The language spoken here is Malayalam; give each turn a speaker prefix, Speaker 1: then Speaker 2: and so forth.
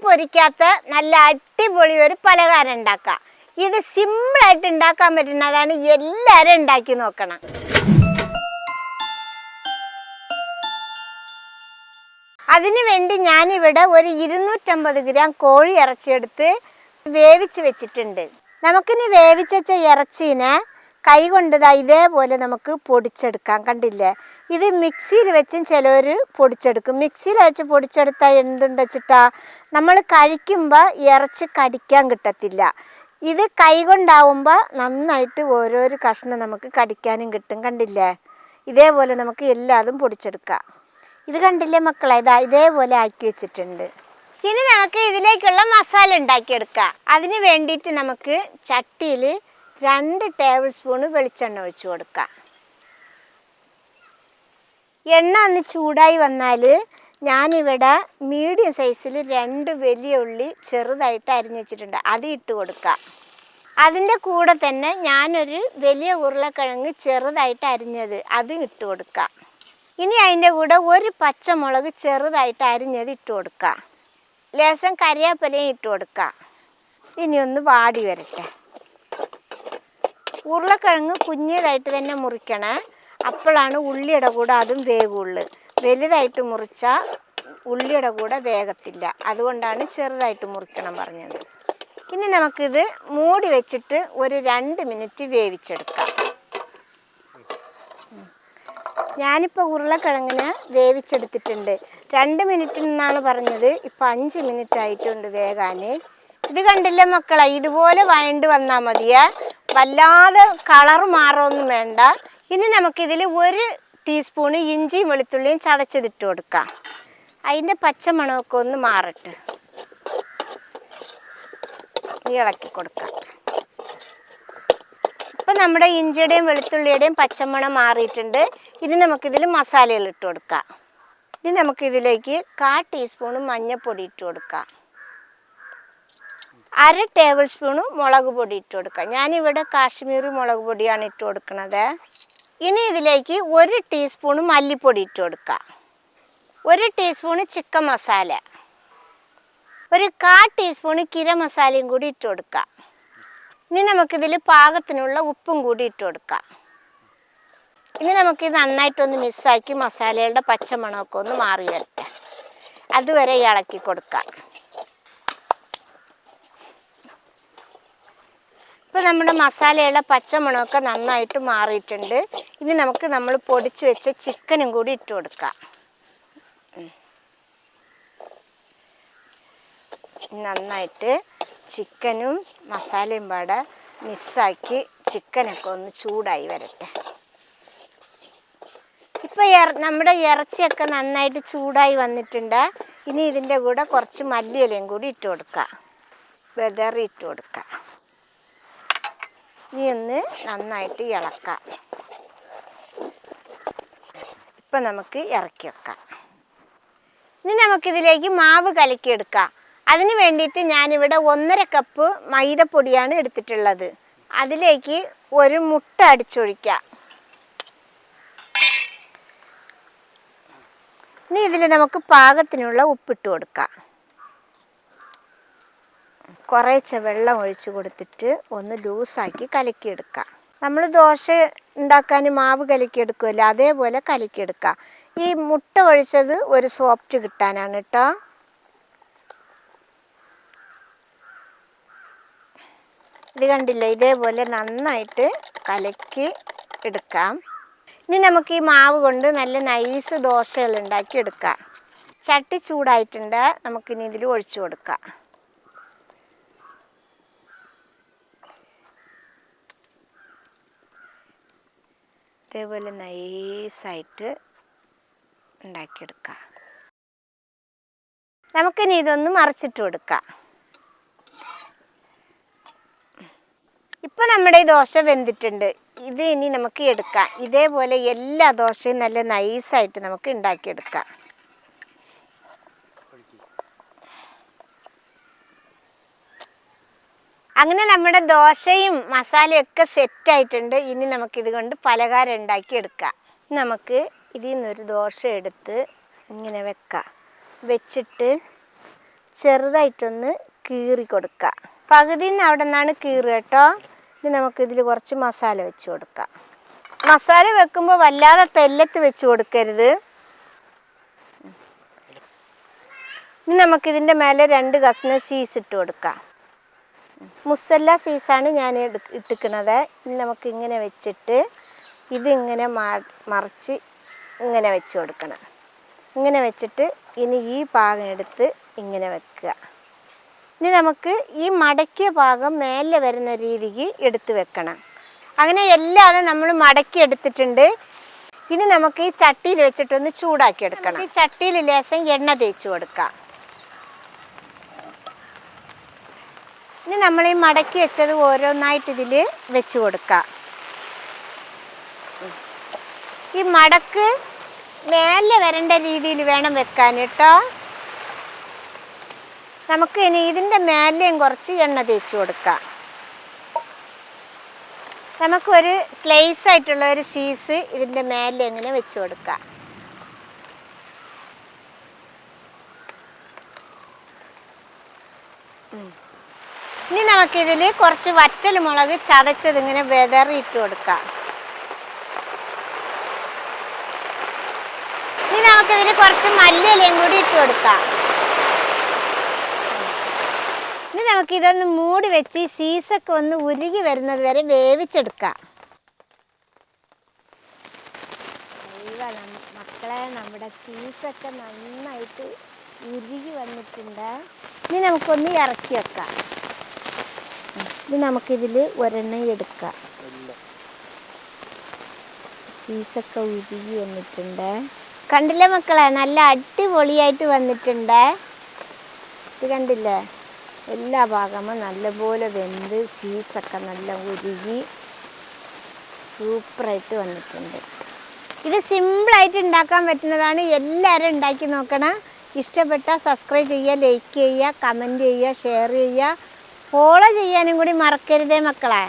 Speaker 1: പൊരിക്കാത്ത നല്ല അടിപൊളി ഒരു പലഹാരം ഉണ്ടാക്കാം. ഇത് സിമ്പിളായിട്ട് ഉണ്ടാക്കാൻ പറ്റുന്നതാണ്. എല്ലാവരും ഉണ്ടാക്കി നോക്കണം. അതിനു വേണ്ടി ഞാനിവിടെ ഒരു 250 ഗ്രാം കോഴി ഇറച്ചിയെടുത്ത് വേവിച്ച് വെച്ചിട്ടുണ്ട്. നമുക്കിനി വേവിച്ച ഇറച്ചീനെ കൈ കൊണ്ട് ഇതേപോലെ നമുക്ക് പൊടിച്ചെടുക്കാം. കണ്ടില്ലേ? ഇത് മിക്സിയിൽ വെച്ചും ചിലവർ പൊടിച്ചെടുക്കും. മിക്സിയിൽ വെച്ച് പൊടിച്ചെടുത്താൽ എന്തുണ്ട് വെച്ചിട്ടാ നമ്മൾ കഴിക്കുമ്പോൾ ഇറച്ചി കടിക്കാൻ കിട്ടത്തില്ല. ഇത് കൈ കൊണ്ടാവുമ്പോൾ നന്നായിട്ട് ഓരോരോ കഷ്ണം നമുക്ക് കടിക്കാനും കിട്ടും. കണ്ടില്ലേ? ഇതേപോലെ നമുക്ക് എല്ലാതും പൊടിച്ചെടുക്കാം. ഇത് കണ്ടില്ലേ മക്കളെ? ഇതേപോലെ ആക്കി വെച്ചിട്ടുണ്ട്. ഇനി നമുക്ക് ഇതിലേക്കുള്ള മസാല ഉണ്ടാക്കിയെടുക്കാം. അതിന് വേണ്ടിയിട്ട് നമുക്ക് ചട്ടിയിൽ 2 ടേബിൾ സ്പൂൺ വെളിച്ചെണ്ണ ഒഴിച്ചു കൊടുക്കാം. എണ്ണ ഒന്ന് ചൂടായി വന്നാൽ ഞാനിവിടെ മീഡിയം സൈസിൽ 2 വലിയ ഉള്ളി ചെറുതായിട്ട് അരിഞ്ഞു വെച്ചിട്ടുണ്ട്. അത് ഇട്ട് കൊടുക്കാം. അതിൻ്റെ കൂടെ തന്നെ ഞാനൊരു വലിയ ഉരുളക്കിഴങ്ങ് ചെറുതായിട്ട് അരിഞ്ഞത് അതും ഇട്ട് കൊടുക്കാം. ഇനി അതിൻ്റെ കൂടെ ഒരു പച്ചമുളക് ചെറുതായിട്ട് അരിഞ്ഞത് ഇട്ട് കൊടുക്കാം. ലേശം കറിവേപ്പിലയും ഇട്ട് കൊടുക്കാം. ഇനി ഒന്ന് വാടി വരട്ടെ. ഉരുളക്കിഴങ്ങ് കുഞ്ഞതായിട്ട് തന്നെ മുറിക്കണേ. അപ്പോഴാണ് ഉള്ളിയുടെ കൂടെ അതും വേവുള്ളൂ. വലുതായിട്ട് മുറിച്ചാൽ ഉള്ളിയുടെ കൂടെ വേഗത്തില്ല. അതുകൊണ്ടാണ് ചെറുതായിട്ട് മുറിക്കണം പറഞ്ഞത്. ഇനി നമുക്കിത് മൂടി വെച്ചിട്ട് ഒരു 2 മിനിറ്റ് വേവിച്ചെടുക്കാം. ഞാനിപ്പോൾ ഉരുളക്കിഴങ്ങിന് വേവിച്ചെടുത്തിട്ടുണ്ട്. 2 മിനിറ്റ് എന്നാണ് പറഞ്ഞത്. ഇപ്പം 5 മിനിറ്റ് ആയിട്ടുണ്ട് വേകാൻ. ഇത് കണ്ടില്ലേ മക്കളെ? ഇതുപോലെ വഴണ്ട് വന്നാൽ മതിയേ. വല്ലാതെ കളർ മാറൊന്നും വേണ്ട. ഇനി നമുക്കിതിൽ 1 ടീസ്പൂൺ ഇഞ്ചിയും വെളുത്തുള്ളിയും ചതച്ചതിട്ട് കൊടുക്കാം. അതിൻ്റെ പച്ചമണമൊക്കെ ഒന്ന് മാറട്ടെ. ഇളക്കി കൊടുക്കാം. ഇപ്പം നമ്മുടെ ഇഞ്ചിയുടെയും വെളുത്തുള്ളിയുടെയും പച്ചമണം മാറിയിട്ടുണ്ട്. ഇനി നമുക്കിതിൽ മസാലകൾ ഇട്ട് കൊടുക്കാം. ഇനി നമുക്കിതിലേക്ക് 1/4 ടീസ്പൂൺ മഞ്ഞൾപ്പൊടി ഇട്ട് കൊടുക്കാം. 1/2 ടേബിൾ സ്പൂൺ മുളക് പൊടി ഇട്ട് കൊടുക്കാം. ഞാനിവിടെ കാശ്മീരി മുളക് പൊടിയാണ് ഇട്ട് കൊടുക്കുന്നത്. ഇനി ഇതിലേക്ക് 1 ടീസ്പൂൺ മല്ലിപ്പൊടി ഇട്ട് കൊടുക്കാം. 1 teaspoon chicken masala, 1/4 teaspoon garam മസാലയും കൂടി ഇട്ട് കൊടുക്കാം. ഇനി നമുക്കിതിൽ പാകത്തിനുള്ള ഉപ്പും കൂടി ഇട്ട് കൊടുക്കാം. ഇനി നമുക്കിത് നന്നായിട്ടൊന്ന് മിക്സാക്കി മസാലയുടെ പച്ചമണമൊക്കെ ഒന്ന് മാറി വരട്ടെ. അതുവരെ ഇളക്കി കൊടുക്കാം. ഇപ്പോൾ നമ്മുടെ മസാലയുടെ പച്ചമണമൊക്കെ നന്നായിട്ട് മാറിയിട്ടുണ്ട്. ഇനി നമുക്ക് നമ്മൾ പൊടിച്ചു വെച്ച ചിക്കനും കൂടി ഇട്ട് കൊടുക്കാം. നന്നായിട്ട് ചിക്കനും മസാലയും പാടെ മിക്സാക്കി ചിക്കനൊക്കെ ഒന്ന് ചൂടായി വരട്ടെ. ഇപ്പോൾ നമ്മുടെ ഇറച്ചിയൊക്കെ നന്നായിട്ട് ചൂടായി വന്നിട്ടുണ്ട്. ഇനി ഇതിൻ്റെ കൂടെ കുറച്ച് മല്ലിയിലയും കൂടി ഇട്ട് കൊടുക്കാം. വെതറി ഇട്ട് കൊടുക്കാം. ഇനി ഒന്ന് നന്നായിട്ട് ഇളക്കാം. ഇപ്പം നമുക്ക് ഇറക്കി വെക്കാം. ഇനി നമുക്കിതിലേക്ക് മാവ് കലക്കിയെടുക്കാം. അതിന് വേണ്ടിയിട്ട് ഞാനിവിടെ 1.5 കപ്പ് മൈദപ്പൊടിയാണ് എടുത്തിട്ടുള്ളത്. അതിലേക്ക് 1 മുട്ട അടിച്ചൊഴിക്കാം. ഇനി ഇതിൽ നമുക്ക് പാകത്തിനുള്ള ഉപ്പിട്ട് കൊടുക്കാം. കുറേശ്ശെ വെള്ളം ഒഴിച്ച് കൊടുത്തിട്ട് ഒന്ന് ലൂസാക്കി കലക്കിയെടുക്കാം. നമ്മൾ ദോശ ഉണ്ടാക്കാൻ മാവ് കലക്കിയെടുക്കുമല്ലോ, അതേപോലെ കലക്കിയെടുക്കാം. ഈ മുട്ട ഒഴിച്ചത് ഒരു സോഫ്റ്റ് കിട്ടാനാണ് കേട്ടോ. ഇത് കണ്ടില്ലേ? ഇതേപോലെ നന്നായിട്ട് കലക്കി എടുക്കാം. ഇനി നമുക്ക് ഈ മാവ് കൊണ്ട് നല്ല നൈസ് ദോശകൾ ഉണ്ടാക്കി എടുക്കാം. ചട്ടി ചൂടായിട്ടുണ്ട്. നമുക്കിനി ഇതിൽ ഒഴിച്ചു കൊടുക്കാം. ഇതേപോലെ നൈസായിട്ട് ഉണ്ടാക്കിയെടുക്കാം. നമുക്കിനി ഇതൊന്ന് മറിച്ചിട്ട് കൊടുക്കാം. ഇപ്പോൾ നമ്മുടെ ഈ ദോശ വെന്തിട്ടുണ്ട്. ഇത് ഇനി നമുക്ക് എടുക്കാം. ഇതേപോലെ എല്ലാ ദോശയും നല്ല നൈസായിട്ട് നമുക്ക് ഉണ്ടാക്കിയെടുക്കാം. അങ്ങനെ നമ്മുടെ ദോശയും മസാലയൊക്കെ സെറ്റായിട്ടുണ്ട്. ഇനി നമുക്കിത് കൊണ്ട് പലഹാരം ഉണ്ടാക്കിയെടുക്കാം. നമുക്ക് ഇതിൽ നിന്നൊരു ദോശ എടുത്ത് ഇങ്ങനെ വെക്കാം. വെച്ചിട്ട് ചെറുതായിട്ടൊന്ന് കീറി കൊടുക്കുക. പകുതിയിൽ നിന്ന് അവിടെ നിന്നാണ് കീറുക കേട്ടോ. ഇനി നമുക്കിതിൽ കുറച്ച് മസാല വെച്ച് കൊടുക്കാം. മസാല വെക്കുമ്പോൾ വല്ലാതെ തെല്ലത്ത് വെച്ച് കൊടുക്കരുത്. ഇനി നമുക്കിതിൻ്റെ മേലെ 2 കഷ്ണം ചീസ് ഇട്ട് കൊടുക്കാം. മുസല്ല ചീസാണ് ഞാൻ ഇട്ടിക്കണത്. ഇനി നമുക്കിങ്ങനെ വെച്ചിട്ട് ഇതിങ്ങനെ മറിച്ച് ഇങ്ങനെ വെച്ച് കൊടുക്കണം. ഇങ്ങനെ വെച്ചിട്ട് ഇനി ഈ ഭാഗം എടുത്ത് ഇങ്ങനെ വെക്കുക. ഇനി നമുക്ക് ഈ മടക്കിയ ഭാഗം മേലെ വരുന്ന രീതിക്ക് എടുത്ത് വെക്കണം. അങ്ങനെ എല്ലാതും നമ്മൾ മടക്കി എടുത്തിട്ടുണ്ട്. ഇനി നമുക്ക് ഈ ചട്ടിയിൽ വെച്ചിട്ടൊന്ന് ചൂടാക്കി എടുക്കണം. ഈ ചട്ടിയിൽ ലേശം എണ്ണ തേച്ച് കൊടുക്കാം. ഇനി നമ്മൾ ഈ മടക്കി വെച്ചത് ഓരോന്നായിട്ട് ഇതിൽ വെച്ച് കൊടുക്കാം. ഈ മടക്ക് മേലെ വരേണ്ട രീതിയിൽ വേണം വെക്കാൻ കേട്ടോ. നമുക്ക് ഇനി ഇതിൻ്റെ മേലെയും കുറച്ച് എണ്ണ തേച്ച് കൊടുക്കാം. നമുക്കൊരു സ്ലൈസ് ആയിട്ടുള്ള ഒരു ചീസ് ഇതിൻ്റെ മേലെ ഇങ്ങനെ വെച്ച് കൊടുക്കാം. ഇനി നമുക്കിതിൽ കുറച്ച് വറ്റൽ മുളക് ചതച്ചത് ഇങ്ങനെ വിതറിയിട്ട് കൊടുക്കാം. ഇനി നമുക്കിതിൽ കുറച്ച് മല്ലിയിലയും കൂടി ഇട്ട് കൊടുക്കാം. ഇനി നമുക്കിതൊന്ന് മൂടി വെച്ച് ചീസൊക്കെ ഒന്ന് ഉരുകി വരുന്നത് വരെ വേവിച്ചെടുക്കാം. മക്കളെ, നമ്മുടെ ചീസൊക്കെ നന്നായിട്ട് ഉരുകി വന്നിട്ടുണ്ട്. ഇനി നമുക്കൊന്ന് ഇറക്കി വെക്കാം. ഇനി നമുക്കിതിൽ ഒരെണ്ണം എടുക്കാം. ചീസൊക്കെ ഉരുകി വന്നിട്ടുണ്ട്. കണ്ടില്ലേ മക്കളെ, നല്ല അടിപൊളിയായിട്ട് വന്നിട്ടുണ്ട്. ഇത് കണ്ടില്ലേ, എല്ലാ ഭാഗവും നല്ലപോലെ വെന്ത് ചീസൊക്കെ നല്ല ഉരുകി സൂപ്പറായിട്ട് വന്നിട്ടുണ്ട്. ഇത് സിമ്പിളായിട്ട് ഉണ്ടാക്കാൻ പറ്റുന്നതാണ്. എല്ലാവരും ഉണ്ടാക്കി നോക്കണം. ഇഷ്ടപ്പെട്ടാൽ സബ്സ്ക്രൈബ് ചെയ്യുക, ലൈക്ക് ചെയ്യുക, കമൻറ്റ് ചെയ്യുക, ഷെയർ ചെയ്യുക, ഫോളോ ചെയ്യാനും കൂടി മറക്കരുതേ മക്കളെ.